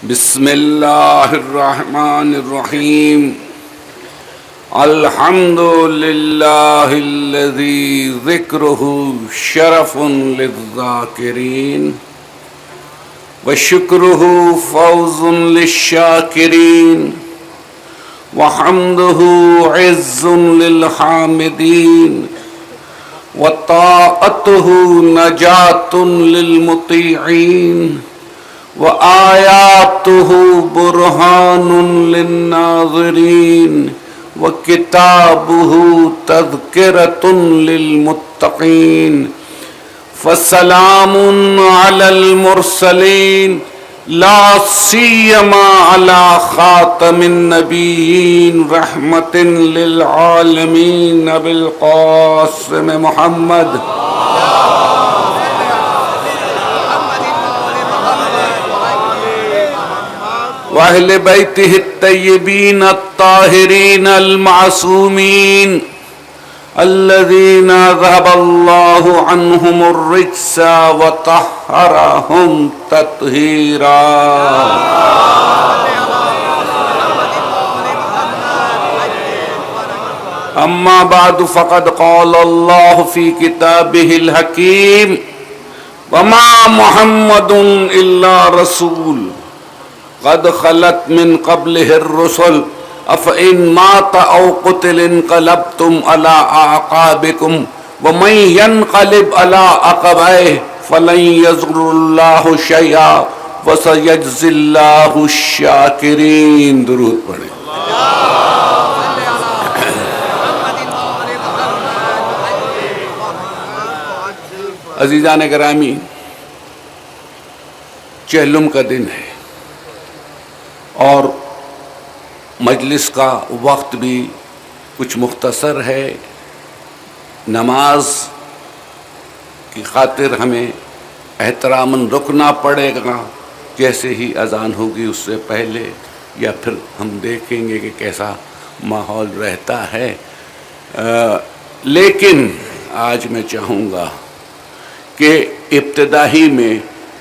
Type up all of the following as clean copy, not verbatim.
بسم اللہ الرحمن الرحیم الحمد للہ الذی ذکرہ شرف للذاکرین وشکرہ فوز للشاکرین وحمدہ عز للحامدین وطاعتہ نجات للمطیعین وآیاتہ برہان للناظرین وکتابہ تذکرۃ للمتقین فسلام علی المرسلین لا سیما علی خاتم النبیین رحمۃ للعالمین ابی القاسم محمد وأهل بيته الطيبين الطاهرين المعصومين الذين ذهب الله عنهم الرجس وطهرهم تطهيرا أما بعد فقد قال الله في كتابه الحكيم وما محمد إلا رسول قد خلت من قبله الرسل افإن مات او قتل انقلبتم على اعقابكم ومن ينقلب على عقبيه فلن يضر الله شيئا وسيجزي الله الشاكرين. درود پڑھیں. عزیزان گرامی، چہلم کا دن ہے اور مجلس کا وقت بھی کچھ مختصر ہے. نماز کی خاطر ہمیں احتراماً رکنا پڑے گا، جیسے ہی اذان ہوگی اس سے پہلے، یا پھر ہم دیکھیں گے کہ کیسا ماحول رہتا ہے. لیکن آج میں چاہوں گا کہ ابتدائی میں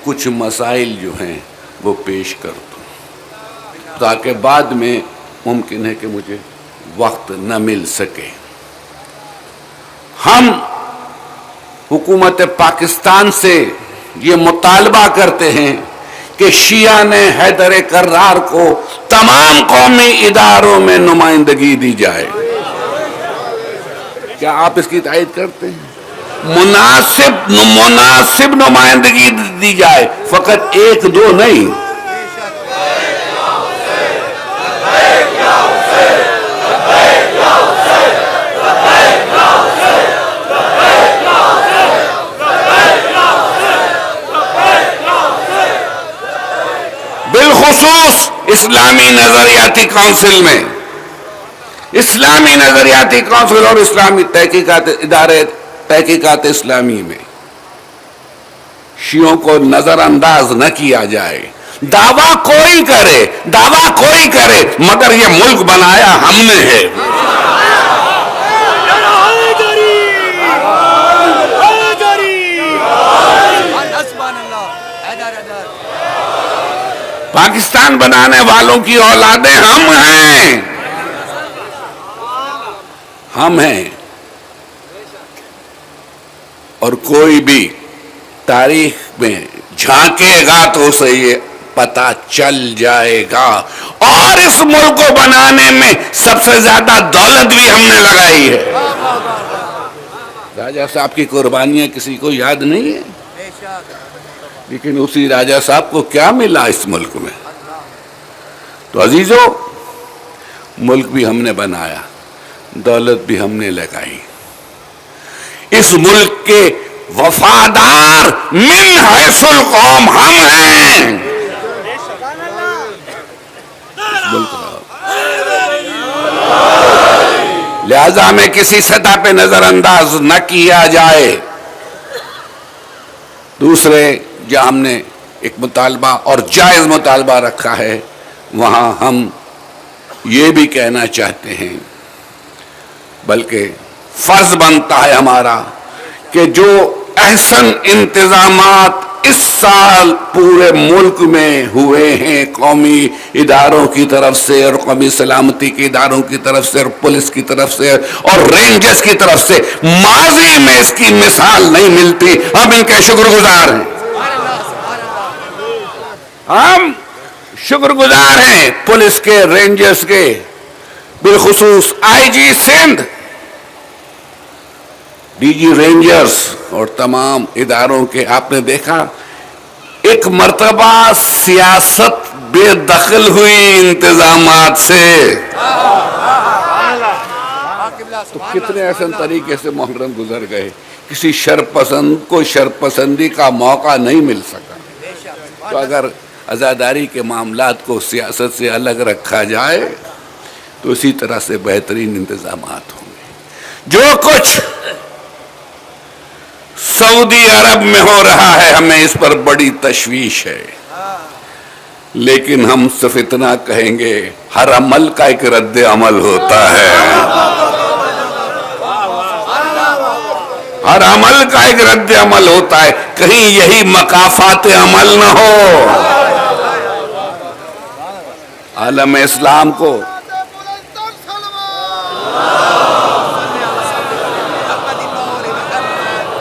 کچھ مسائل جو ہیں وہ پیش کر دوں، تاکہ بعد میں ممکن ہے کہ مجھے وقت نہ مل سکے. ہم حکومت پاکستان سے یہ مطالبہ کرتے ہیں کہ شیعہ نے حیدر کرار کو تمام قومی اداروں میں نمائندگی دی جائے. کیا آپ اس کی تائید کرتے ہیں؟ مناسب نمائندگی دی جائے، فقط ایک دو نہیں. بالخصوص اسلامی نظریاتی کونسل میں، اسلامی نظریاتی کونسل اور اسلامی تحقیقات ادارے تحقیقات اسلامی میں شیعوں کو نظر انداز نہ کیا جائے. دعویٰ کوئی کرے مگر یہ ملک بنایا ہم نے ہے. پاکستان بنانے والوں کی اولادیں ہم ہیں. اور کوئی بھی تاریخ میں جھانکے گا تو اسے یہ پتہ چل جائے گا. اور اس ملک کو بنانے میں سب سے زیادہ دولت بھی ہم نے لگائی ہے. راجہ صاحب کی قربانیاں کسی کو یاد نہیں ہے، لیکن اسی راجہ صاحب کو کیا ملا اس ملک میں. تو عزیزو، ملک بھی ہم نے بنایا، دولت بھی ہم نے لگائی. اس ملک کے وفادار من حیث القوم ہم ہیں. لہذا ہمیں کسی سطح پہ نظر انداز نہ کیا جائے. دوسرے، جہاں ہم نے ایک مطالبہ اور جائز مطالبہ رکھا ہے، وہاں ہم یہ بھی کہنا چاہتے ہیں، بلکہ فرض بنتا ہے ہمارا، کہ جو احسن انتظامات اس سال پورے ملک میں ہوئے ہیں قومی اداروں کی طرف سے اور قومی سلامتی کے اداروں کی طرف سے اور پولیس کی طرف سے اور رینجرز کی طرف سے، ماضی میں اس کی مثال نہیں ملتی. ہم ان کے شکر گزار ہیں، ہم شکر گزار ہیں پولیس کے، رینجرز کے، بالخصوص آئی جی سندھ، ڈی جی رینجرز اور تمام اداروں کے. آپ نے دیکھا ایک مرتبہ سیاست بے دخل ہوئی انتظامات سے، تو کتنے احسن طریقے سے محرم گزر گئے. کسی شرپسند کو شرپسندی کا موقع نہیں مل سکا. تو اگر عزاداری کے معاملات کو سیاست سے الگ رکھا جائے تو اسی طرح سے بہترین انتظامات ہوں گے. جو کچھ سعودی عرب میں ہو رہا ہے ہمیں اس پر بڑی تشویش ہے، لیکن ہم صرف اتنا کہیں گے ہر عمل کا ایک رد عمل ہوتا ہے، ہر عمل کا ایک رد عمل ہوتا ہے. کہیں یہی مقافات عمل نہ ہو. عالم اسلام کو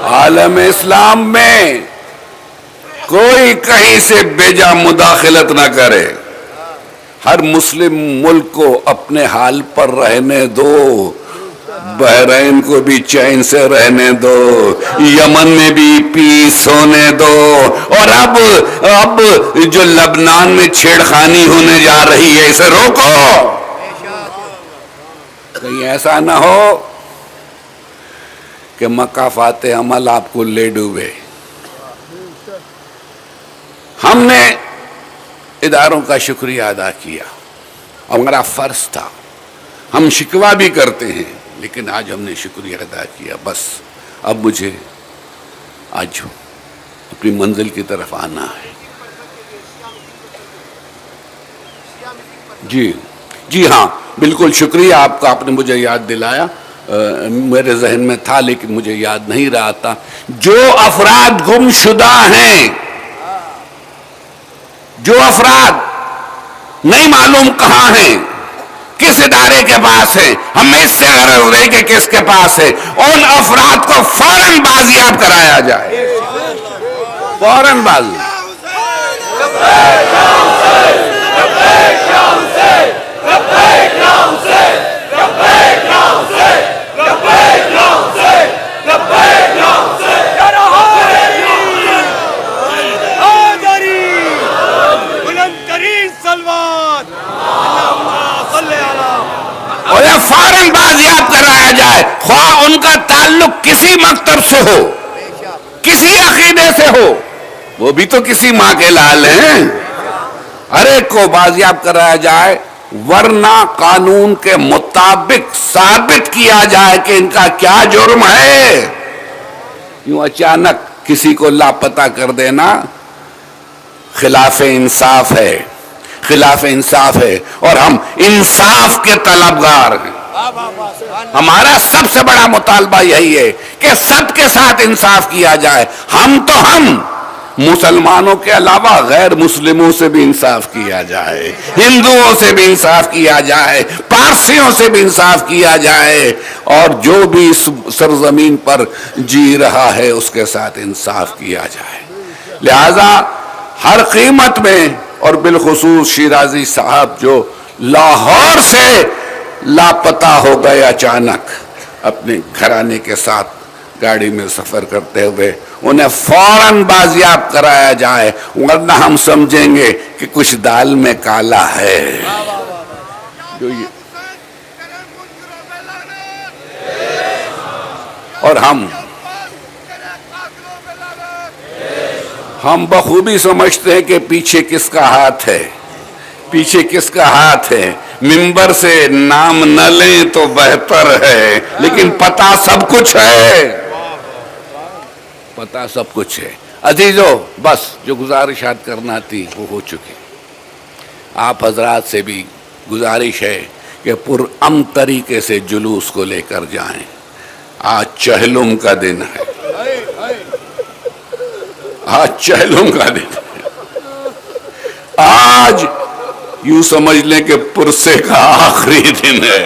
عالم اسلام میں کوئی کہیں سے بیجا مداخلت نہ کرے. ہر مسلم ملک کو اپنے حال پر رہنے دو. بحرین کو بھی چین سے رہنے دو، یمن میں بھی پیس ہونے دو، اور اب جو لبنان میں چھیڑخانی ہونے جا رہی ہے اسے روکو. کہیں ایسا نہ ہو کہ مقافات عمل آپ کو لے ڈوبے. ہم نے اداروں کا شکریہ ادا کیا، ہمارا فرض تھا. ہم شکوہ بھی کرتے ہیں لیکن آج ہم نے شکریہ ادا کیا. بس اب مجھے آج اپنی منزل کی طرف آنا ہے. جی ہاں بالکل شکریہ آپ کا، آپ نے مجھے یاد دلایا. میرے ذہن میں تھا لیکن مجھے یاد نہیں رہا تھا. جو افراد گم شدہ ہیں، جو افراد نہیں معلوم کہاں ہیں، کس ادارے کے پاس ہیں، ہمیں اس سے غرض نہیں کہ کس کے پاس ہے، ان افراد کو فوراً بازیاب کرایا جائے. فوراً بازیاب. فوراً بازیاب کرایا جائے، خواہ ان کا تعلق کسی مکتب سے ہو، کسی عقیدے سے ہو، وہ بھی تو کسی ماں کے لال ہیں. ہر ایک کو بازیاب کرایا جائے، ورنہ قانون کے مطابق ثابت کیا جائے کہ ان کا کیا جرم ہے. یوں اچانک کسی کو لاپتہ کر دینا خلاف انصاف ہے، خلاف انصاف ہے. اور ہم انصاف کے طلبگار ہیں. ہمارا سب سے بڑا مطالبہ یہی ہے کہ سب کے ساتھ انصاف کیا جائے. ہم مسلمانوں کے علاوہ غیر مسلموں سے بھی انصاف کیا جائے، ہندوؤں سے بھی انصاف کیا جائے، پارسیوں سے بھی انصاف کیا جائے، اور جو بھی اس سرزمین پر جی رہا ہے اس کے ساتھ انصاف کیا جائے. لہذا ہر قیمت میں، اور بالخصوص شیرازی صاحب جو لاہور سے لاپتہ ہو گئے اچانک اپنے گھرانے کے ساتھ گاڑی میں سفر کرتے ہوئے، انہیں فوراً بازیاب کرایا جائے، ورنہ ہم سمجھیں گے کہ کچھ دال میں کالا ہے. اور ہم بخوبی سمجھتے ہیں کہ پیچھے کس کا ہاتھ ہے، پیچھے کس کا ہاتھ ہے. منبر سے نام نہ لیں تو بہتر ہے، لیکن پتہ سب کچھ ہے، پتہ سب کچھ ہے. عزیزو، بس جو گزارشات کرنا تھی وہ ہو چکی. آپ حضرات سے بھی گزارش ہے کہ پرامن طریقے سے جلوس کو لے کر جائیں. آج چہلم کا دن ہے، آج چہلم کا دن ہے. آج یوں سمجھ لیں کہ پرسے کا آخری دن ہے.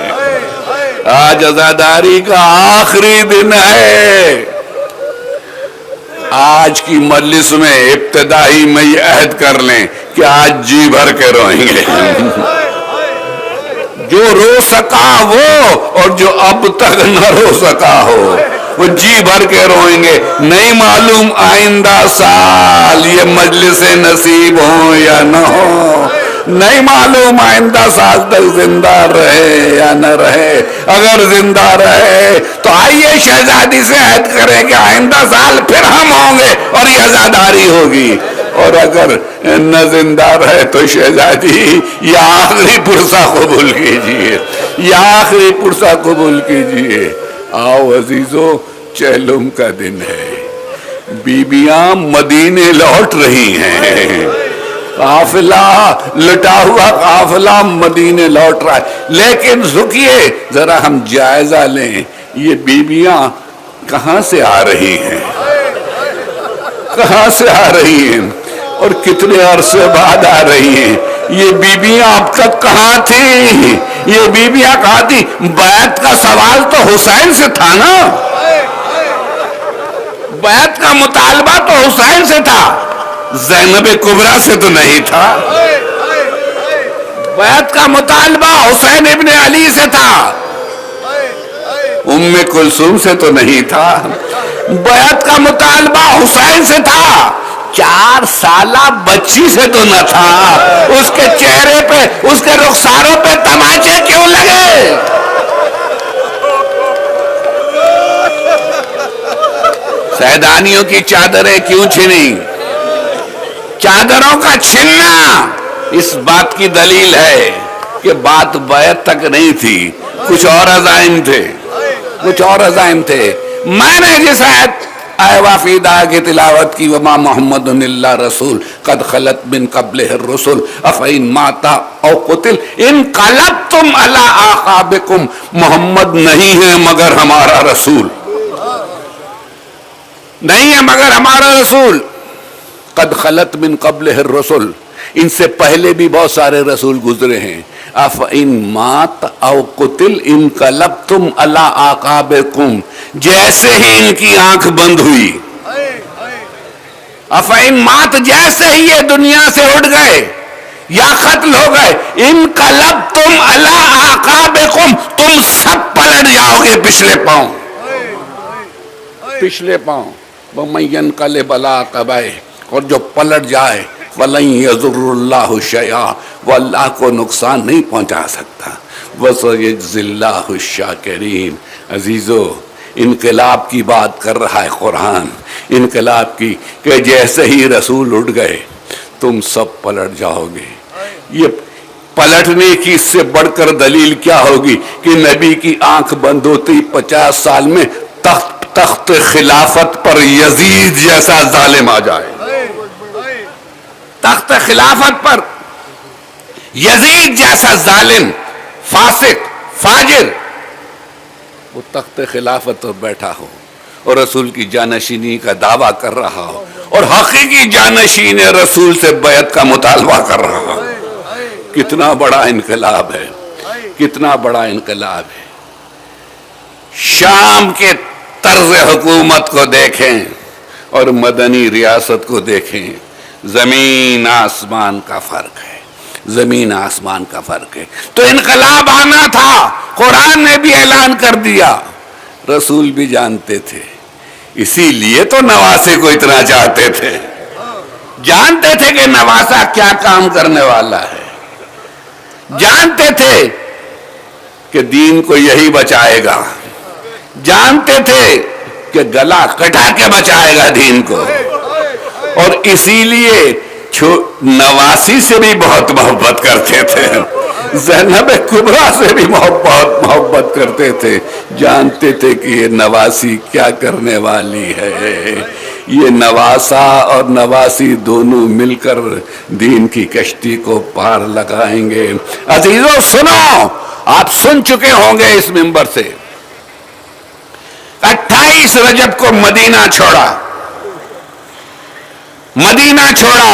آج عزاداری کا آخری دن ہے. آج کی مجلس میں ابتدائی میں یہ عہد کر لیں کہ آج جی بھر کے روئیں گے. جو رو سکا وہ، اور جو اب تک نہ رو سکا ہو وہ جی بھر کے روئیں گے. نہیں معلوم آئندہ سال یہ مجلس نصیب ہو یا نہ ہو. نہیں معلوم آئندہ سال تک زندہ رہے یا نہ رہے. اگر زندہ رہے تو آئیے شہزادی سے عہد کریں کہ آئندہ سال پھر ہم ہوں گے اور یہ عزاداری ہوگی. اور اگر نہ زندہ رہے تو شہزادی یہ آخری پرسہ قبول کیجئے، یہ آخری پرسہ قبول کیجئے. آؤ عزیزو، چہلم کا دن ہے. بیبیاں مدینے لوٹ رہی ہیں. قافلہ، لٹا ہوا قافلہ مدینے لوٹ رہا ہے. لیکن رکیے ذرا ہم جائزہ لیں، یہ بیبیاں کہاں سے آ رہی ہیں؟ کہاں سے آ رہی ہیں اور کتنے عرصے بعد آ رہی ہیں؟ یہ بیبیاں اب تک کہاں تھیں؟ یہ بیبیاں کہاں تھیں؟ بیعت کا سوال تو حسین سے تھا نا. بیعت کا مطالبہ تو حسین سے تھا، زینب کبریٰ سے تو نہیں تھا. بیعت کا مطالبہ حسین ابن علی سے تھا، ام کلثوم سے تو نہیں تھا. بیعت کا مطالبہ حسین سے تھا، 4 سالہ بچی سے تو نہ تھا. اس کے چہرے پہ، اس کے رخساروں پہ تماچے کیوں لگے؟ سیدانیوں کی چادریں کیوں چھنی؟ چادروں کا چھننا اس بات کی دلیل ہے کہ بات بیعت تک نہیں تھی، کچھ اور عزائم تھے، کچھ اور عزائم تھے. میں نے جس آیت آئے وافیدہ کی تلاوت کی، وما محمد الا رسول قد خلت من قبلہ الرسل افئن مات او قتل انقلبتم علی اعقابکم. محمد نہیں ہے مگر ہمارا رسول، نہیں ہے مگر ہمارا رسول. قد خلت من قبلہ الرسل، ان سے پہلے بھی بہت سارے رسول گزرے ہیں. افئن مات او قتل انقلبتم علی اعقابکم، جیسے ہی ان کی آنکھ بند ہوئی، افئن مات جیسے ہی یہ دنیا سے اٹھ گئے یا قتل ہو گئے، انقلبتم علی اعقابکم، تم سب پلٹ جاؤ گے پچھلے پاؤں، پچھلے پاؤں. وَمَن يَنْقَلِبْ عَلَىٰ عَقِبَیْهِ، اور جو پلٹ جائے وَلَن يَضُرَّ اللَّهُ شَیْئًا، وہ اللہ کو نقصان نہیں پہنچا سکتا. وَسَيَجْزِي اللَّهُ الشَّاکِرِینَ. عزیزو، انقلاب کی بات کر رہا ہے قرآن، انقلاب کی، کہ جیسے ہی رسول اٹھ گئے تم سب پلٹ جاؤ گے. یہ پلٹنے کی اس سے بڑھ کر دلیل کیا ہوگی کہ نبی کی آنکھ بند ہوتی 50 سال میں تخت خلافت پر یزید جیسا ظالم آ جائے. تخت خلافت پر یزید جیسا ظالم، فاسق، فاجر، وہ تخت خلافت پر بیٹھا ہو اور رسول کی جانشینی کا دعویٰ کر رہا ہو اور حقیقی جانشین رسول سے بیعت کا مطالبہ کر رہا ہو. کتنا بڑا انقلاب ہے، کتنا بڑا انقلاب ہے. شام کے طرز حکومت کو دیکھیں اور مدنی ریاست کو دیکھیں، زمین آسمان کا فرق ہے، زمین آسمان کا فرق ہے. تو انقلاب آنا تھا، قرآن نے بھی اعلان کر دیا، رسول بھی جانتے تھے، اسی لیے تو نواسے کو اتنا چاہتے تھے. جانتے تھے کہ نواسا کیا کام کرنے والا ہے، جانتے تھے کہ دین کو یہی بچائے گا، جانتے تھے کہ گلا کٹا کے بچائے گا دین کو. اور اسی لیے نواسی سے بھی بہت محبت کرتے تھے، زینب کبریٰ سے بھی بہت محبت کرتے تھے. جانتے تھے کہ یہ نواسی کیا کرنے والی ہے، یہ نواسا اور نواسی دونوں مل کر دین کی کشتی کو پار لگائیں گے. عزیزو سنو، آپ سن چکے ہوں گے اس منبر سے، 28 رجب کو مدینہ چھوڑا، مدینہ چھوڑا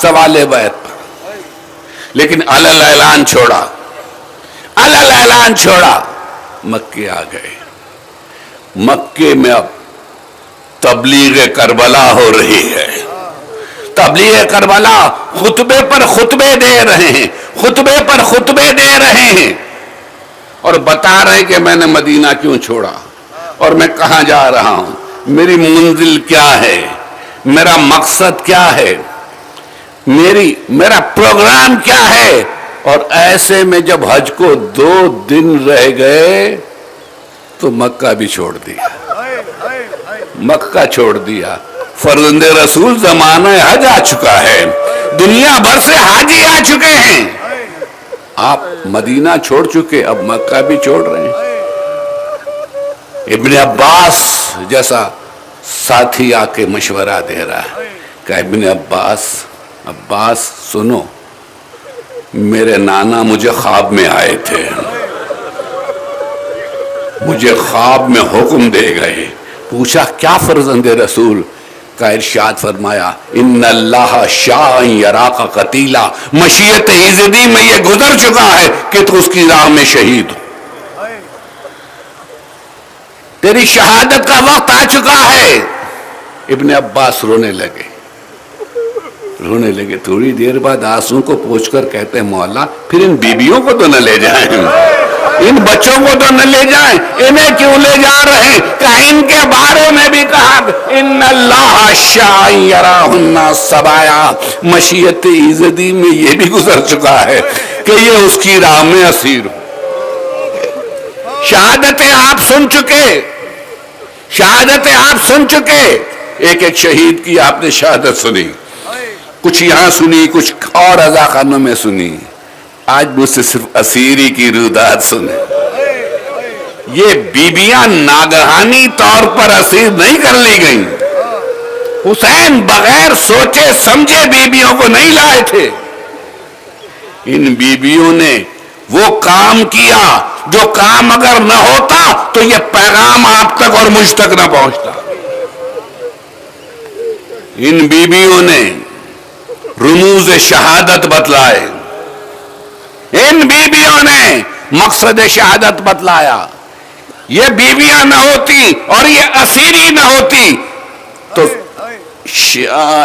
سوال بیت پر، لیکن علل اعلان چھوڑا، علل اعلان چھوڑا، مکے آ گئے۔ مکے میں اب تبلیغ کربلا ہو رہی ہے، تبلیغ کربلا، خطبے پر خطبے دے رہے ہیں، خطبے پر خطبے دے رہے ہیں، اور بتا رہے ہیں کہ میں نے مدینہ کیوں چھوڑا اور میں کہاں جا رہا ہوں، میری منزل کیا ہے، میرا مقصد کیا ہے، میرا پروگرام کیا ہے۔ اور ایسے میں جب حج کو 2 دن رہ گئے تو مکہ بھی چھوڑ دیا، مکہ چھوڑ دیا۔ فرزند رسول زمانہ حج آ چکا ہے، دنیا بھر سے حاجی آ چکے ہیں، آپ مدینہ چھوڑ چکے، اب مکہ بھی چھوڑ رہے ہیں۔ ابن عباس جیسا ساتھی آ کے مشورہ دے رہا ہے کہ ابن عباس سنو، میرے نانا مجھے خواب میں آئے تھے، مجھے خواب میں حکم دے گئے، پوچھا کیا فرزند رسول کا؟ ارشاد فرمایا ان اللہ شاء یراک قتیلا، مشیت ایزدی میں یہ گزر چکا ہے کہ تو اس کی راہ میں شہید ہو، تیری شہادت کا وقت آ چکا ہے۔ ابن عباس رونے لگے، تھوڑی دیر بعد آنسو کو پوچھ کر کہتے ہیں مولا پھر ان بیویوں کو تو نہ لے جائیں، ان بچوں کو تو نہ لے جائیں، انہیں کیوں لے جا رہے ہیں؟ کہ ان کے بارے میں بھی کہا ان اللہ شاء یراہن سبایا، مشیت ایزدی میں یہ بھی گزر چکا ہے کہ یہ اس کی راہ میں اسیر ہو۔ شہادتیں آپ سن چکے، شہادتیں آپ سن چکے، ایک ایک شہید کی آپ نے شہادت سنی، کچھ یہاں سنی، کچھ اور عزا خانوں میں سنی، آج مجھ سے صرف اسیری کی رودات سنے۔ یہ بیبیاں ناگہانی طور پر اسیر نہیں کر لی گئیں، حسین بغیر سوچے سمجھے بیبیوں کو نہیں لائے تھے، ان بیبیوں نے وہ کام کیا جو کام اگر نہ ہوتا تو یہ پیغام آپ تک اور مجھ تک نہ پہنچتا۔ ان بیبیوں نے رموز شہادت بتلائے، ان بیبیوں نے مقصد شہادت بتلایا۔ یہ بیویاں نہ ہوتی اور یہ اسیری نہ ہوتی تو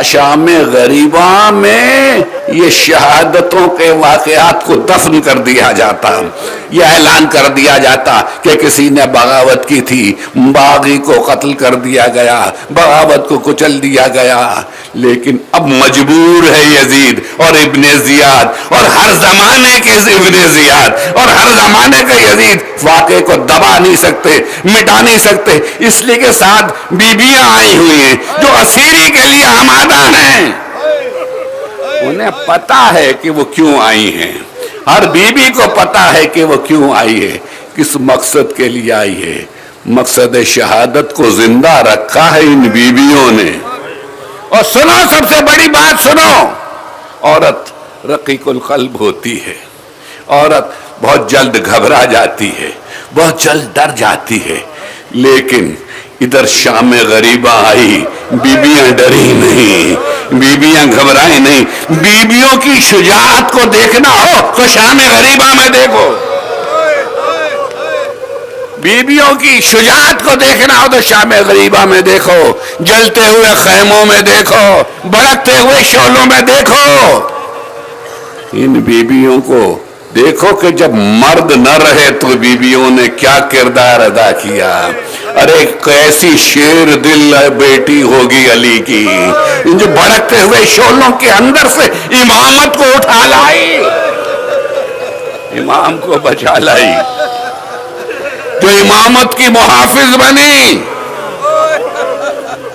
شام غریبہ میں یہ شہادتوں کے واقعات کو دفن کر دیا جاتا، یہ اعلان کر دیا جاتا کہ کسی نے بغاوت کی تھی، باغی کو قتل کر دیا گیا، بغاوت کو کچل دیا گیا۔ لیکن اب مجبور ہے یزید اور ابن زیاد اور ہر زمانے کے ابن زیاد اور ہر زمانے کے یزید واقعے کو دبا نہیں سکتے، مٹا نہیں سکتے، اس لیے کہ ساتھ بیبیاں آئی ہوئی ہیں جو اسیری کے لیے آمادہ ہیں، انہیں پتا ہے کہ وہ کیوں آئی ہیں، ہر بیوی کو پتا ہے کہ وہ کیوں آئی ہے، کس مقصد کے لیے آئی ہے۔ مقصد شہادت کو زندہ رکھا ہے ان بیویوں نے۔ اور سنو، سب سے بڑی بات سنو، عورت رقیق القلب ہوتی ہے، عورت بہت جلد گھبرا جاتی ہے، بہت جلد ڈر جاتی ہے، لیکن ادھر شام غریبہ آئی، بیبیاں ڈری نہیں، بیبیاں گھبرائی نہیں۔ بیبیوں کی شجاعت کو دیکھنا ہو تو شام غریبہ میں دیکھو، بیبیوں کی شجاعت کو دیکھنا ہو تو شام غریبہ میں دیکھو، جلتے ہوئے خیموں میں دیکھو، بڑکتے ہوئے شعلوں میں دیکھو، ان بیبیوں کو دیکھو کہ جب مرد نہ رہے تو بیبیوں نے کیا کردار ادا کیا۔ ارے کیسی شیر دل بیٹی ہوگی علی کی، جو بھڑکتے ہوئے شعلوں کے اندر سے امامت کو اٹھا لائی، امام کو بچا لائی، جو امامت کی محافظ بنی،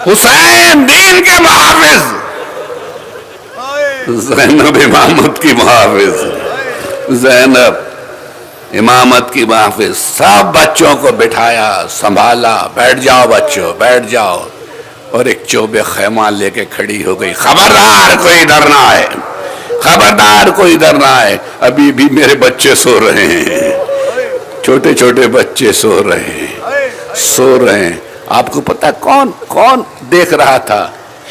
حسین دین کے محافظ، زینب امامت کی محافظ، زینب امامت کی محافظ، سب بچوں کو بٹھایا، سنبھالا، بیٹھ جاؤ بچوں بیٹھ جاؤ، اور ایک چوبے خیمہ لے کے کھڑی ہو گئی، خبردار کوئی ڈرنا ہے، خبردار کوئی ڈرنا ہے، ابھی بھی میرے بچے سو رہے ہیں، چھوٹے چھوٹے بچے سو رہے ہیں، سو رہے ہیں۔ آپ کو پتا کون دیکھ رہا تھا؟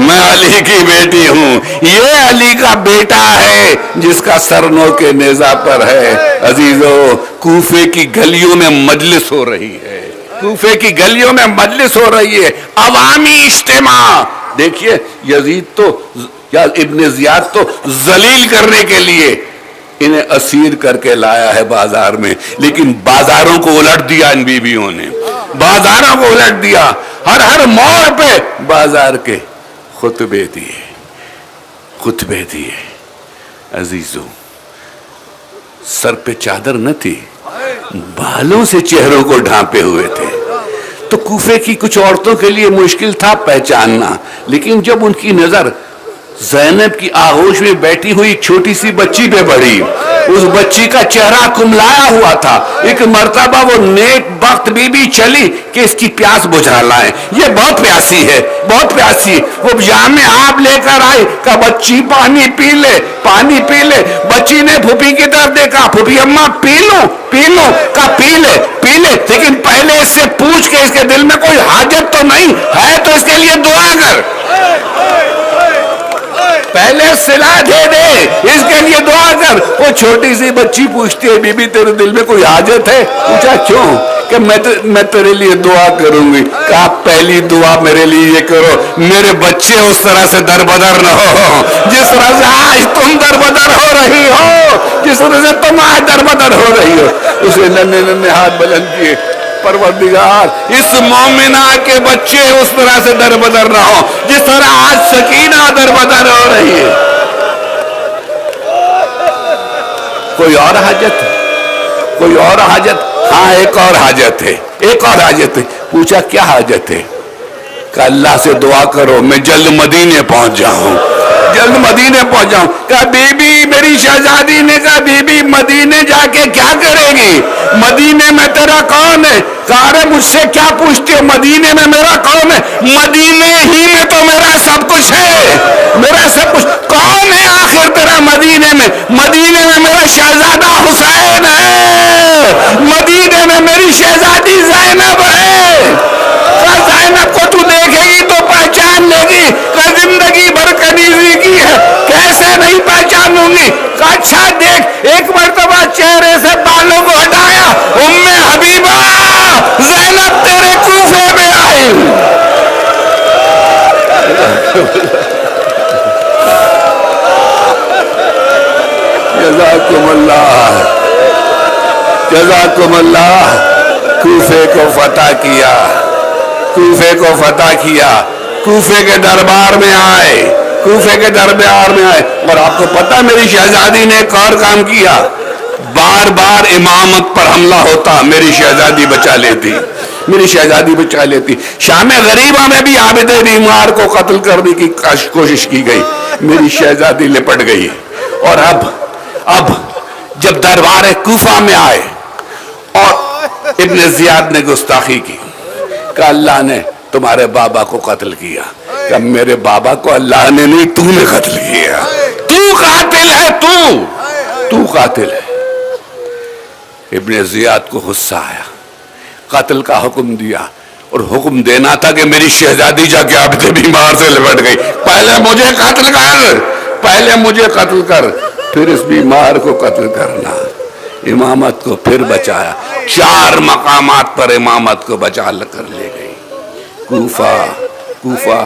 میں علی کی بیٹی ہوں، یہ علی کا بیٹا ہے جس کا سر نو کے نیزہ پر ہے۔ عزیزو، کوفے کی گلیوں میں مجلس ہو رہی ہے، کوفے کی گلیوں میں مجلس ہو رہی ہے، عوامی اجتماع۔ دیکھیے یزید تو یا ابن زیاد تو ذلیل کرنے کے لیے انہیں اسیر کر کے لایا ہے بازار میں، لیکن بازاروں کو الٹ دیا ان بیویوں نے، بازاروں کو الٹ دیا، ہر موڑ پہ بازار کے خطبے دیے، خطبے دیے۔ عزیزو، سر پہ چادر نہ تھی، بالوں سے چہروں کو ڈھانپے ہوئے تھے، تو کوفے کی کچھ عورتوں کے لیے مشکل تھا پہچاننا، لیکن جب ان کی نظر زینب کی آغوش میں بیٹھی ہوئی چھوٹی سی بچی پہ پڑی، اس بچی کا چہرہ کملایا ہوا تھا، ایک مرتبہ وہ نیک بخت بی بی چلی کہ اس کی پیاس بجھا لائیں، یہ بہت پیاسی ہے، بہت پیاسی ہے۔ وہ جام میں آپ لے کر آئی، کہا بچی پانی پی لے، پانی پی لے۔ بچی نے پھوپھی کی طرف دیکھا، پھوپھی اماں پی لوں، پی لوں، کہا پی لے، پی لے، لیکن پہلے اس سے پوچھ کے اس کے دل میں کوئی حاجت تو نہیں ہے تو اس کے لیے دعا کر، پہلے صلاح دے دے، اس کے لیے دعا کر۔ وہ چھوٹی سی بچی پوچھتی ہے، بی بی تیرے دل میں کوئی حاجت ہے؟ پوچھا کیوں؟ کہ میں تیرے لیے دعا کروں گی۔ کہا پہلی دعا میرے لیے یہ کرو، میرے بچے اس طرح سے دربدر نہ ہو جس طرح سے آج تم دربدر ہو رہی ہو، جس طرح سے تم آج دربدر ہو رہی ہو۔ اسے ننھے ننھے ہاتھ بلند کیے، پروردگار اس مومنہ کے بچے اس طرح سے دربدر نہ ہو جس طرح آج سکینہ دربدر ہو رہی ہے۔ کوئی اور حاجت؟ کوئی اور حاجت؟ ہاں ایک اور حاجت ہے، ایک اور حاجت ہے۔ پوچھا کیا حاجت ہے؟ کہ اللہ سے دعا کرو میں جلد مدینے پہنچ جاؤں، جلد مدینے پہنچ جاؤں۔ کہا بی بی، میری شہزادی نے کہا بی بی مدینے جا کے کیا کرے گی؟ مدینے میں تیرا کون ہے؟ کہا ارے مجھ سے کیا پوچھتے ہو، مدینے میں میرا کون ہے؟ مدینے ہی میں تو میرا سب کچھ ہے، میرا سب کچھ۔ کون ہے آخر تیرا مدینے میں؟ مدینے میں میرا شہزادہ حسین ہے، مدینے میں میری شہزادی زینب ہے۔ زینب کو تو دیکھے گی تو پہچان لے گی کہ زندگی بھر کنیزی کی ہے، کیسے نہیں پہچانوں گی؟ اچھا دیکھ، ایک مرتبہ چہرے سے بالوں کو ہٹایا، ام حبیبہ زینب تیرے کوفے میں آئی۔ جزاکم اللہ، جزاکم اللہ۔ کوفے کو فتح کیا، کوفے کو فتح کیا، کوفے کے دربار میں آئے، کوفے کے دربار میں آئے۔ اور آپ کو پتہ میری شہزادی نے ایک اور کام کیا، بار بار امامت پر حملہ ہوتا، میری شہزادی بچا لیتی، میری شہزادی بچا لیتی۔ شام غریبہ میں بھی عابد بیمار کو قتل کرنے کی کوشش کی گئی، میری شہزادی لپٹ گئی۔ اور اب جب دربار کوفہ میں آئے اور ابن زیاد نے گستاخی کی، کہ اللہ نے تمہارے بابا کو قتل کیا۔ کہ میرے بابا کو اللہ نے نہیں، تو نے قتل کیا، تو قاتل ہے، تو قاتل ہے۔ ابن زیاد کو غصہ آیا، قتل کا حکم دیا، اور حکم دینا تھا کہ میری شہزادی جا کے عابد بیمار سے لپٹ گئی، پہلے مجھے قتل کر، پہلے مجھے قتل کر، پھر اس بیمار کو قتل کرنا۔ امامت کو پھر بچایا، 4 مقامات پر امامت کو بچا کر لے گئی۔ کوفہ،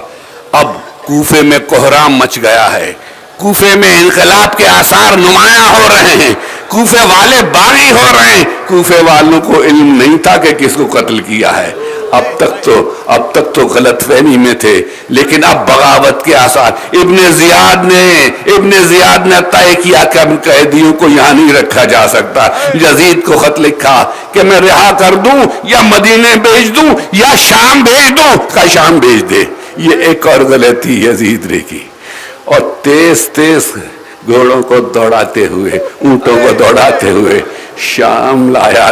اب کوفے میں کوہرام مچ گیا ہے، کوفے میں انقلاب کے آثار نمایاں ہو رہے ہیں، کوفے والے باغی ہو رہے ہیں۔ کوفے والوں کو علم نہیں تھا کہ کس کو قتل کیا ہے، اب تک تو غلط فہمی میں تھے، لیکن اب بغاوت کے آثار۔ ابن زیاد نے طے کیا کہ اب قیدیوں کو یہاں نہیں رکھا جا سکتا۔ یزید کو خط لکھا کہ میں رہا کر دوں یا مدینے بھیج دوں یا شام بھیج دوں، کہ شام بھیج دے۔ یہ ایک اور غلطی یزید نے کی، اور تیز گھوڑوں کو دوڑاتے ہوئے، اونٹوں کو دوڑاتے ہوئے شام لایا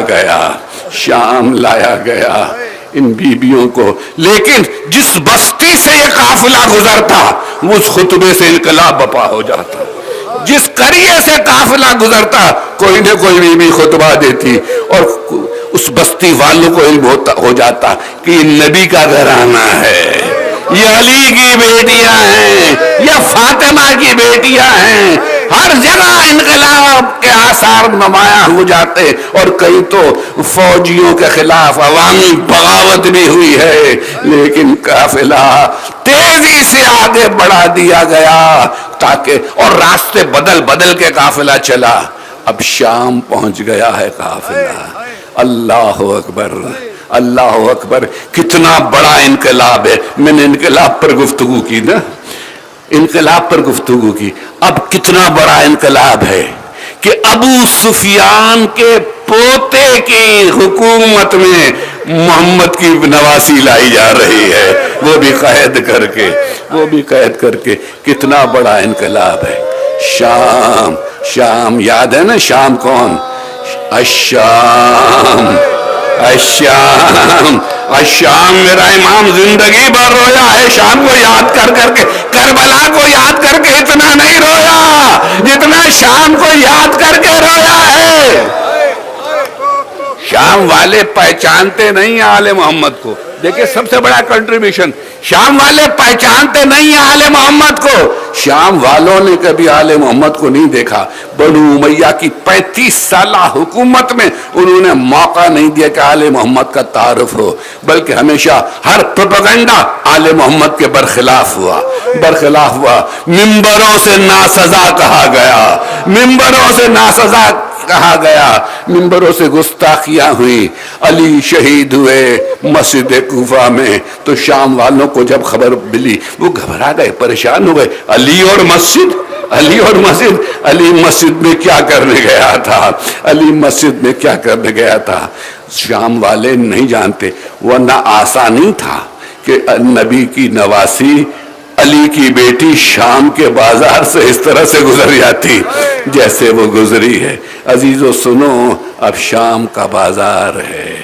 گیا ان بیبیوں کو۔ لیکن جس بستی سے یہ قافلہ گزرتا اس خطبے سے انقلاب بپا ہو جاتا، جس قریے سے قافلہ گزرتا کوئی نہ کوئی بیوی خطبہ دیتی، اور اس بستی والوں کو علم ہو جاتا کہ یہ نبی کا گھرانہ ہے، یہ علی کی بیٹیاں ہیں، یہ فاطمہ کی بیٹیاں ہیں۔ ہر جگہ انقلاب کے آثار نمایاں ہو جاتے، اور کئی تو فوجیوں کے خلاف عوامی بغاوت بھی ہوئی ہے، لیکن قافلہ تیزی سے آگے بڑھا دیا گیا تاکہ، اور راستے بدل بدل کے قافلہ چلا۔ اب شام پہنچ گیا ہے قافلہ۔ اللہ اکبر، اللہ اکبر، کتنا بڑا انقلاب ہے۔ میں نے انقلاب پر گفتگو کی نا، انقلاب پر گفتگو کی۔ اب کتنا بڑا انقلاب ہے کہ ابو سفیان کے پوتے کی حکومت میں محمد کی نواسی لائی جا رہی ہے، وہ بھی قید کر کے، وہ بھی قید کر کے۔ کتنا بڑا انقلاب ہے۔ شام، شام یاد ہے نا؟ شام کون؟ الشام، الشام، الشام میرا امام زندگی بھر رویا ہے شام کو یاد کر کر کے، کربلا کو یاد کر کے اتنا نہیں رویا جتنا شام کو یاد کر کے رویا ہے۔ شام والے پہچانتے نہیں آل محمد کو۔ دیکھیں سب سے بڑا کنٹریبیوشن، شام والے پہچانتے نہیں آل محمد کو۔ شام والوں نے کبھی آل محمد کو نہیں دیکھا۔ بنو امیہ کی 35 سالہ حکومت میں انہوں نے موقع نہیں دیا کہ آل محمد کا تعارف ہو، بلکہ ہمیشہ ہر پروپیگنڈا آل محمد کے برخلاف ہوا، برخلاف ہوا۔ ممبروں سے ناسزا کہا گیا، ممبروں سے ناسزا کہا گیا، ممبروں سے گستاخیاں ہوئی۔ علی شہید ہوئے مسجد کوفہ میں، تو شام والوں کو جب خبر ملی وہ گھبرا گئے، پریشان ہو گئے۔ علی اور مسجد، علی اور مسجد، علی مسجد میں کیا کرنے گیا تھا؟ علی مسجد میں کیا کرنے گیا تھا؟ شام والے نہیں جانتے، ورنہ آسان نہیں تھا کہ نبی کی نواسی علی کی بیٹی شام کے بازار سے اس طرح سے گزر جاتی جیسے وہ گزری ہے۔ عزیزو سنو، اب شام کا بازار ہے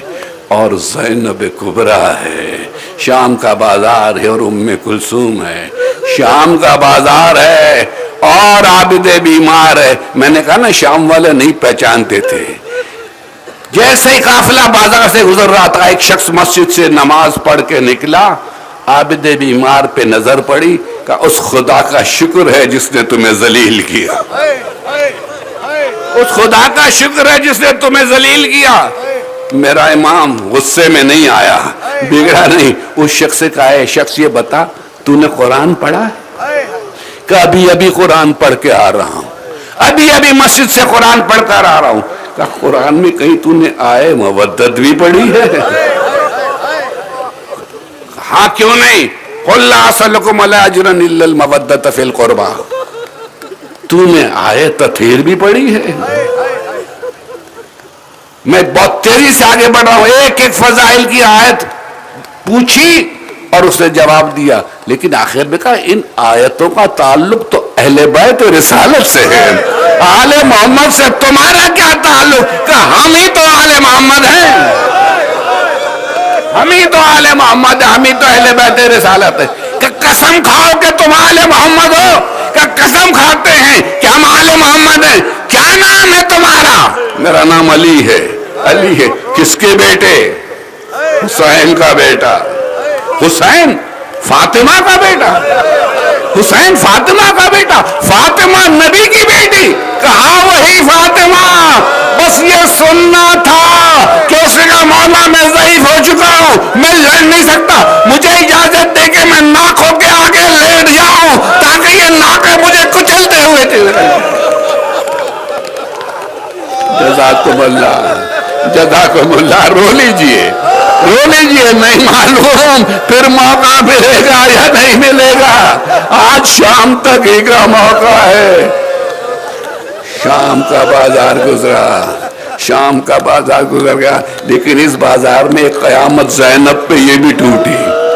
اور زینب کبریٰ ہے، شام کا بازار ہے اور ام کلثوم ہے، شام کا بازار ہے اور عابد بیمار ہے۔ میں نے کہا نا شام والے نہیں پہچانتے تھے۔ جیسے ہی قافلہ بازار سے گزر رہا تھا، ایک شخص مسجد سے نماز پڑھ کے نکلا، عابد بیمار پہ نظر پڑی کہ اس خدا کا شکر ہے جس نے تمہیں ذلیل کیا، اس خدا کا شکر ہے جس نے تمہیں ذلیل کیا۔ میرا امام غصے میں نہیں آیا، بگڑا نہیں۔ اس شخص سے کہا، اے شخص یہ بتا تو نے قرآن پڑھا ہے؟ کہ ابھی ابھی قرآن پڑھ کے آ رہا ہوں، ابھی ابھی مسجد سے قرآن پڑھ کر آ رہا ہوں۔ کہ قرآن میں کہیں تو نے آئے مودت بھی پڑھی ہے؟ ہاں کیوں نہیں؟ قُلْ لَا أَسْأَلُكُمْ عَلَىٰ أَجْرٍ إِلَّا الْمَوَدَّةَ فِي الْقُرْبَىٰ۔ تو نے آئے تطہیر بھی پڑھی ہے؟ میں بہت تیزی سے آگے بڑھ رہا ہوں، ایک ایک فضائل کی آیت پوچھی اور اس نے جواب دیا، لیکن آخر میں کہا ان آیتوں کا تعلق تو اہل بیت رسالت سے ہے، آل محمد سے تمہارا کیا تعلق؟ کہ ہم ہی تو آل محمد ہیں، ہم ہی تو آل محمد ہیں، ہم ہی تو اہل بیت رسالت ہیں۔ کہ قسم کھاؤ کہ تم آل محمد ہو؟ کہ قسم کھاتے ہیں کہ ہم آل محمد ہیں۔ کیا نام ہے تمہارا؟ میرا نام علی ہے۔ علی ہے کس کے بیٹے؟ حسین کا بیٹا۔ حسین فاطمہ کا بیٹا، حسین فاطمہ کا بیٹا، فاطمہ نبی کی بیٹی۔ کہا وہی فاطمہ، بس یہ سننا تھا کہ اس نے کہا مولا میں ضعیف ہو چکا ہوں، میں لڑ نہیں سکتا، مجھے اجازت دے کہ میں ناک ہو کے آگے لیٹ جاؤں تاکہ یہ ناک مجھے کچلتے ہوئے چلے۔ جزاکم اللہ، جزاکم اللہ۔ رو لیجئے، رو لیجئے، نہیں معلوم پھر موقع ملے گا یا نہیں ملے گا۔ آج شام تک ہی کا موقع ہے۔ شام کا بازار گزرا، شام کا بازار گزر گیا، لیکن اس بازار میں قیامت زینب پہ یہ بھی ٹوٹی۔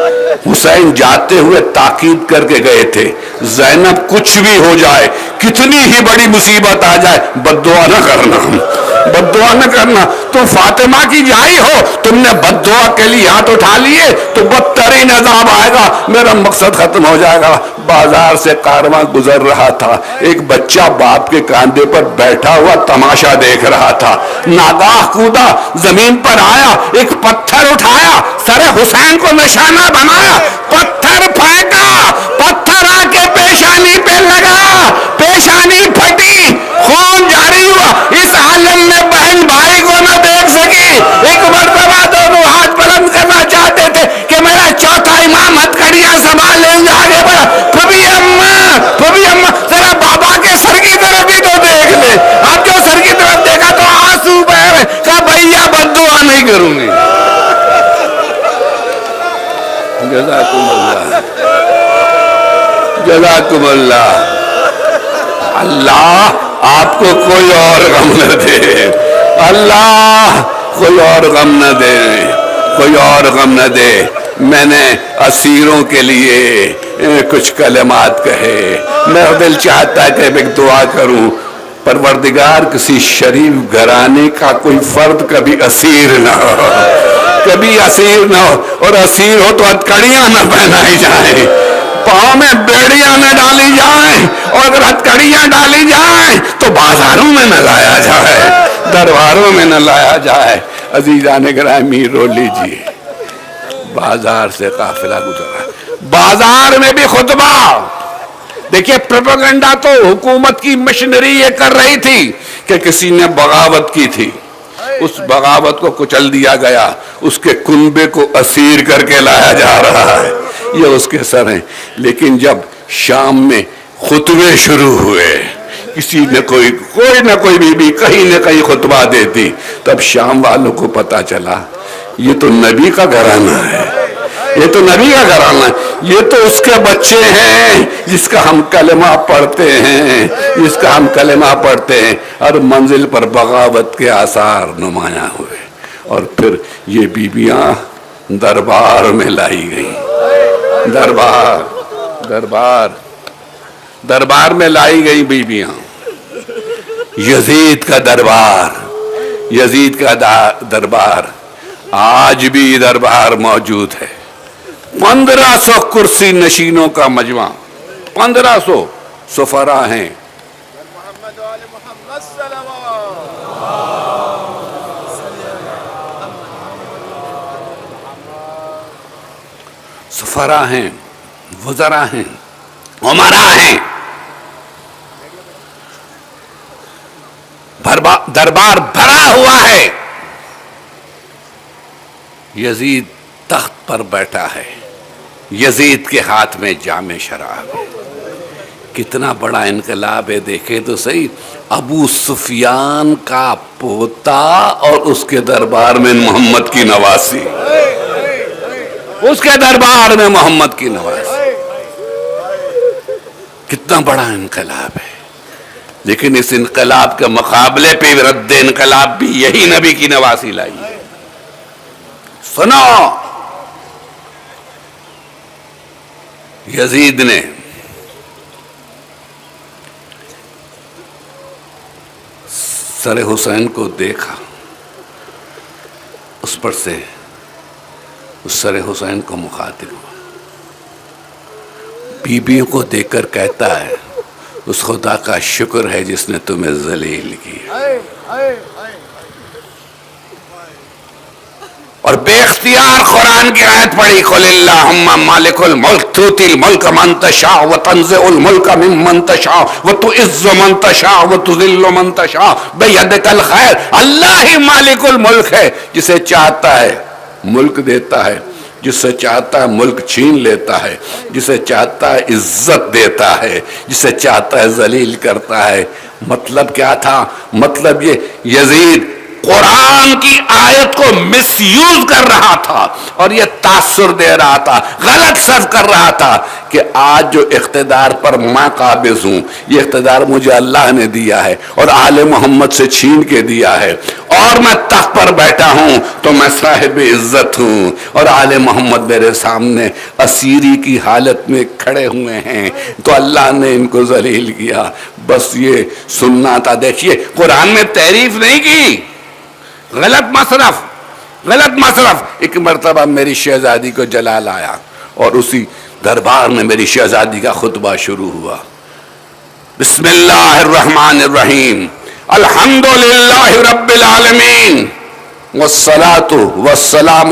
حسین جاتے ہوئے تاکید کر کے گئے تھے، زینب کچھ بھی ہو جائے، کتنی ہی بڑی مصیبت آ جائے، بد دعا نہ کرنا، بد دعا نہ کرنا۔ تم فاطمہ کی جائی ہو، تم نے بد دعا کے لیے ہاتھ اٹھا لیے تو بدترین عذاب آئے گا، میرا مقصد ختم ہو جائے گا۔ بازار سے کارواں گزر رہا تھا، ایک بچہ باپ کے کاندھے پر بیٹھا ہوا تماشا دیکھ رہا تھا، ناگاہ کودا، زمین پر آیا، ایک پتھر اٹھایا، سر حسین کو نشانہ بنایا، پتھر پھینکا، پتھر آ کے پیشانی پہ لگا، پیشانی پھٹی، خون جاری ہوا۔ اس عالم میں بہن بھائی کو نہ دیکھ سکی۔ ایک مرتبہ دونوں ہاتھ بلند کرنا چاہتے تھے کہ میرا چوتھا امام ہتھکڑیاں سنبھال لیں گے، آگے بڑھا، پھوپھی اماں ذرا بابا کے سر کی طرف بھی تو دیکھ لے۔ اب جو سر کی طرف دیکھا تو آنسو بہ رہے، کہا بھیا بد دعا نہیں کروں گی۔ جزاکم اللہ، جزاکم اللہ۔ اللہ آپ کو کوئی اور غم نہ دے، اللہ کوئی اور غم نہ دے، کوئی اور غم نہ دے۔ میں نے اسیروں کے لیے کچھ کلمات کہے، میرا دل چاہتا ہے کہ ایک دعا کروں، پروردگار کسی شریف گھرانے کا کوئی فرد کبھی اسیر نہ ہو، کبھی اسیر نہ ہو، اور اسیر ہو تو ہتھکڑیاں نہ پہنائی جائیں، پاؤں میں بیڑیاں نہ ڈالی جائیں، اور اگر ہتھکڑیاں ڈالی جائیں تو بازاروں میں نہ لایا جائے، درباروں میں نہ لایا جائے۔ عزیزان گرامی رو لیجیے، بازار سے قافلہ گزرا، بازار میں بھی خطبہ۔ دیکھیے پروپیگنڈا تو حکومت کی مشنری یہ کر رہی تھی کہ کسی نے بغاوت کی تھی، اس بغاوت کو کچل دیا گیا، اس کے کنبے کو اسیر کر کے لایا جا رہا ہے، یہ اس کے سر ہیں۔ لیکن جب شام میں خطبے شروع ہوئے، کسی نے کوئی نہ کوئی بھی کہیں نہ کہیں خطبہ دیتی، تب شام والوں کو پتا چلا یہ تو نبی کا گھرانہ ہے، یہ تو نبی کا گھرانہ ہے، یہ تو اس کے بچے ہیں جس کا ہم کلمہ پڑھتے ہیں، جس کا ہم کلمہ پڑھتے ہیں۔ ہر منزل پر بغاوت کے آثار نمایاں ہوئے، اور پھر یہ بیبیاں دربار میں لائی گئیں، دربار میں لائی گئی بیبیاں۔ یزید کا دربار آج بھی دربار موجود ہے، 1500 کرسی نشینوں کا مجمع، 1500 سفراء ہیں۔ سفراء ہیں، وزراء ہیں، عمراء ہیں، دربار بھرا ہوا ہے۔ یزید تخت پر بیٹھا ہے، یزید کے ہاتھ میں جام شراب ہے۔ کتنا بڑا انقلاب ہے، دیکھیں تو صحیح، ابو سفیان کا پوتا اور اس کے دربار میں محمد کی نواسی، اس کے دربار میں محمد کی نواسی، کتنا بڑا انقلاب ہے۔ لیکن اس انقلاب کے مقابلے پہ رد انقلاب بھی یہی نبی کی نواسی لائی ہے۔ سنو، یزید نے سر حسین کو دیکھا، اس پر سے اس سر حسین کو مخاطب ہوا، بیویوں کو دیکھ کر کہتا ہے اس خدا کا شکر ہے جس نے تمہیں ذلیل کیا، اور بے اختیار قرآن کی آیت پڑھی، قل اللہم مالک الملک تؤتی الملک من تشاء وتنزع الملک ممن تشاء وتعز من تشاء وتذل من تشاء بیدک الخیر۔ اللہ ہی مالک الملک ہے، جسے چاہتا ہے ملک دیتا ہے، جس سے چاہتا ہے ملک چھین لیتا ہے، جسے چاہتا ہے عزت دیتا ہے، جسے چاہتا ہے ذلیل کرتا ہے۔ مطلب کیا تھا؟ مطلب یہ یزید قرآن کی آیت کو مس یوز کر رہا تھا، اور یہ تاثر دے رہا تھا، غلط صرف کر رہا تھا کہ آج جو اقتدار پر میں قابض ہوں، یہ اقتدار مجھے اللہ نے دیا ہے اور آل محمد سے چھین کے دیا ہے، اور میں تخت پر بیٹھا ہوں تو میں صاحب عزت ہوں، اور آل محمد میرے سامنے اسیری کی حالت میں کھڑے ہوئے ہیں، تو اللہ نے ان کو ذلیل کیا۔ بس یہ سننا تھا۔ دیکھیے قرآن میں تعریف نہیں کی، غلط مصرف۔ ایک مرتبہ میری شہزادی کو جلال آیا، اور اسی دربار میں میری شہزادی کا خطبہ شروع ہوا، بسم اللہ الرحمن الرحیم، الحمدللہ رب العالمین، والصلاة والسلام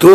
2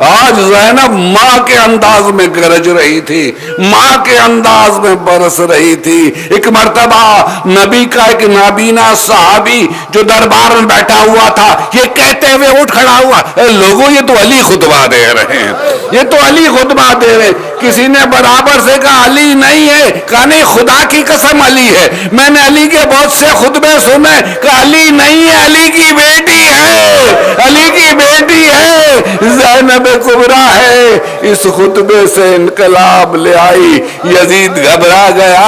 آج زینب ماں کے انداز میں گرج رہی تھی، ماں کے انداز میں برس رہی تھی۔ ایک مرتبہ نبی کا ایک نابینا صحابی جو دربار میں بیٹھا ہوا تھا، یہ کہتے ہوئے اٹھ کھڑا ہوا، اے لوگوں یہ تو علی خطبہ دے رہے ہیں، یہ تو علی خطبہ دے رہے ہیں۔ کسی نے برابر سے کہا علی نہیں ہے، کہا نہیں خدا کی قسم علی ہے، میں نے علی کے بہت سے خطبے سنے، کہا علی نہیں ہے، علی کی بیٹی ہے، علی کی بیٹی ہے، زینب کبریٰ ہے۔ اس خطبے سے انقلاب لے آئی۔ یزید گھبرا گیا،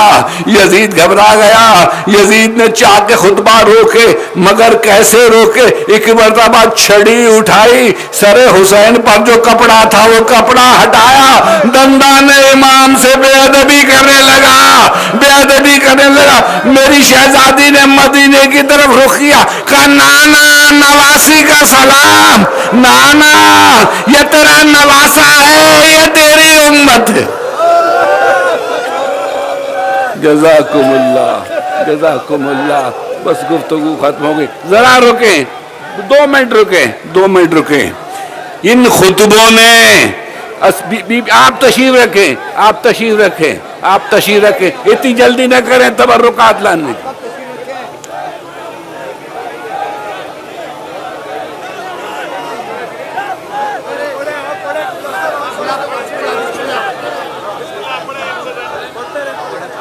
یزید گھبرا گیا، یزید نے چاہ کے خطبہ روکے، مگر کیسے روکے؟ ایک مرتبہ چھڑی اٹھائی، سر حسین پر جو کپڑا تھا وہ کپڑا ہٹایا، دندان امام سے بے ادبی کرنے لگا، بے ادبی کرنے لگا۔ میری شہزادی نے مدینے کی طرف رخ کیا، کہا نانا نواسی کا سلام، نانا یہ تیرا نواسا ہے، یہ تیری امت ہے۔ جزاکم اللہ، جزاکم اللہ۔ بس گفتگو ختم ہو گئی، ذرا رکیں، 2 منٹ رکیں، 2 منٹ رکیں۔ ان خطبوں نے آپ تشریف رکھیں، آپ تشریف رکھیں، آپ تشریف رکھیں، اتنی جلدی نہ کریں تبرکات لانے۔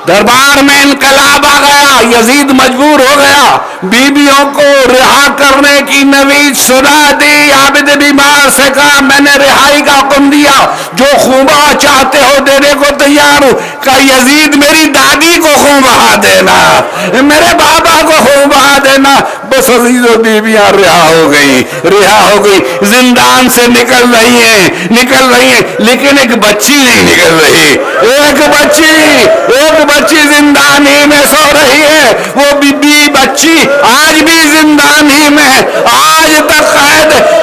دربار میں انقلاب آ گیا، یزید مجبور ہو گیا، بیویوں کو رہا کرنے کی نوید سنا دی۔ عابد بیمار سے کہا میں نے رہائی کا حکم دیا، جو خون بہا چاہتے ہو دینے کو تیار ہوں۔ کہا یزید میری دادی کو خون بہا دینا، میرے بابا کو خون بہا دینا۔ بس عزیز و بیویاں رہا ہو گئی، رہا ہو گئی، زندان سے نکل رہی ہیں، نکل رہی ہیں، لیکن ایک بچی نہیں نکل رہی، ایک بچی زندان ہی میں سو رہی ہے۔ وہ بی بچی آج بھی زندان ہی میں، آج تک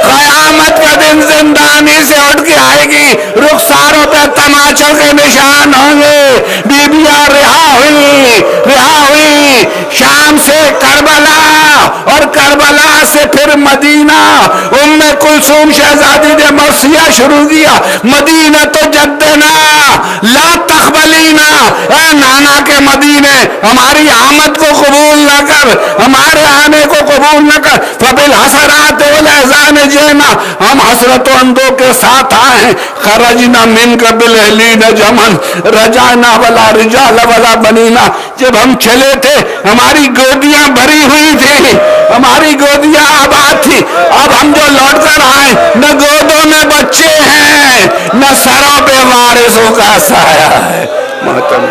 قیامت کا دن زندان ہی سے اٹھ کے آئے گی، رخساروں پہ تماچوں کے نشان ہوں گے۔ بیویاں رہا ہوئی، شام سے کربلا اور کربلا سے پھر مدینہ۔ ام کلثوم شہزادی نے مرثیہ شروع کیا، مدینہ تو جدنا لا تقبلینا، اے نانا کے مدینے ہماری آمد کو قبول نہ کر، ہمارے آنے کو قبول نہ کر۔ فبالحسرات والاحزان جئنا، ہم حسرت و اندوہ کے ساتھ آئے ہیں۔ خرجنا منک بالاہلین جمن رجعنا ولا رجال ولا بنینا، جب ہم چلے تھے ہماری گودیاں بھری ہوئی تھی، ہماری گودیاں آباد تھی، اب ہم جو لوٹ کر آئے نہ گودوں میں بچے ہیں، نہ سروں پہ وارثوں کا سایہ ہے۔ محترم